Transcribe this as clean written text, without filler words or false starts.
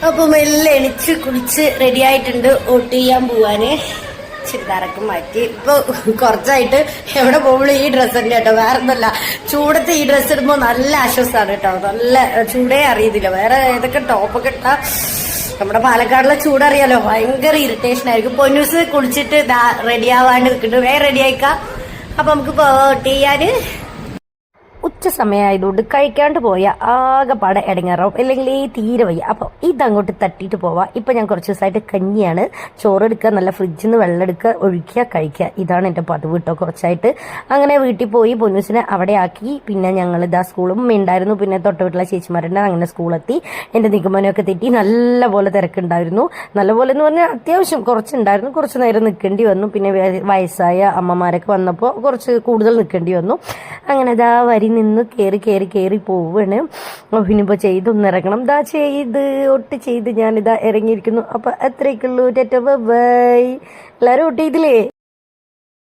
അപ്പൊ മെല്ലെ എണിച്ച് കുളിച്ച് റെഡി ആയിട്ടുണ്ട് വോട്ട് ചെയ്യാൻ പോവാന്. ചുരിദാറൊക്കെ മാറ്റി ഇപ്പൊ കുറച്ചായിട്ട് എവിടെ പോകുമ്പോഴും ഈ ഡ്രസ്സ് തന്നെ കേട്ടോ. വേറെ ഒന്നല്ല, ചൂടത്ത് ഈ ഡ്രസ്സ് ഇടുമ്പോ നല്ല ആശ്വാസമാണ് കേട്ടോ. നല്ല ചൂടേ അറിയത്തില്ല. വേറെ ഏതൊക്കെ ടോപ്പൊക്കെ ഇട്ടാ നമ്മുടെ പാലക്കാടിലെ ചൂടറിയാലോ, ഭയങ്കര ഇറിറ്റേഷൻ ആയിരിക്കും. പൊന്നൂസ് കുളിച്ചിട്ട് റെഡി ആവാണ്ട് നിൽക്കുന്നുണ്ട്. വേറെ റെഡി ആയിക്കാം. അപ്പൊ നമുക്ക് വോട്ട് ചെയ്യാന്. ഉച്ച സമയമായതുകൊണ്ട് കഴിക്കാണ്ട് പോയാൽ ആകെപ്പാടെ ഇടങ്ങാറാവും, അല്ലെങ്കിൽ ഈ തീരെ വയ്യ. അപ്പോൾ ഇതങ്ങോട്ട് തട്ടിയിട്ട് പോവാം. ഇപ്പം ഞാൻ കുറച്ച് ദിവസമായിട്ട് കഞ്ഞിയാണ്. ചോറെടുക്കുക, നല്ല ഫ്രിഡ്ജിൽ നിന്ന് വെള്ളം എടുക്കുക, ഒഴിക്കുക, കഴിക്കുക. ഇതാണ് എൻ്റെ പതിവ് കേട്ടോ. കുറച്ചായിട്ട് അങ്ങനെ വീട്ടിൽ പോയി പൊന്നൂസിനെ അവിടെ ആക്കി. പിന്നെ ഞങ്ങൾ ഇതാ സ്കൂളും ഉണ്ടായിരുന്നു. പിന്നെ തൊട്ട വീട്ടിലെ ചേച്ചിമാരുണ്ട്. അങ്ങനെ സ്കൂളെത്തി. എൻ്റെ നിഗമനമൊക്കെ തെറ്റി. നല്ലപോലെ തിരക്കുണ്ടായിരുന്നു. നല്ലപോലെ എന്ന് പറഞ്ഞാൽ അത്യാവശ്യം കുറച്ചുണ്ടായിരുന്നു. കുറച്ച് നേരം നിൽക്കേണ്ടി വന്നു. പിന്നെ വയസ്സായ അമ്മമാരൊക്കെ വന്നപ്പോൾ കുറച്ച് കൂടുതൽ നിൽക്കേണ്ടി വന്നു. അങ്ങനെ ഇതാ വരി നിന്ന് കയറി പോവാണ്. ഇനിയിപ്പോൾ ചെയ്തൊന്നിറങ്ങണം. ഇതാ ഒട്ട് ചെയ്ത് ഞാനിതാ ഇറങ്ങിയിരിക്കുന്നു. അപ്പൊ അത്രയ്ക്കുള്ളൂ. ബൈ. എല്ലാവരും ഒട്ട് ചെയ്തില്ലേ?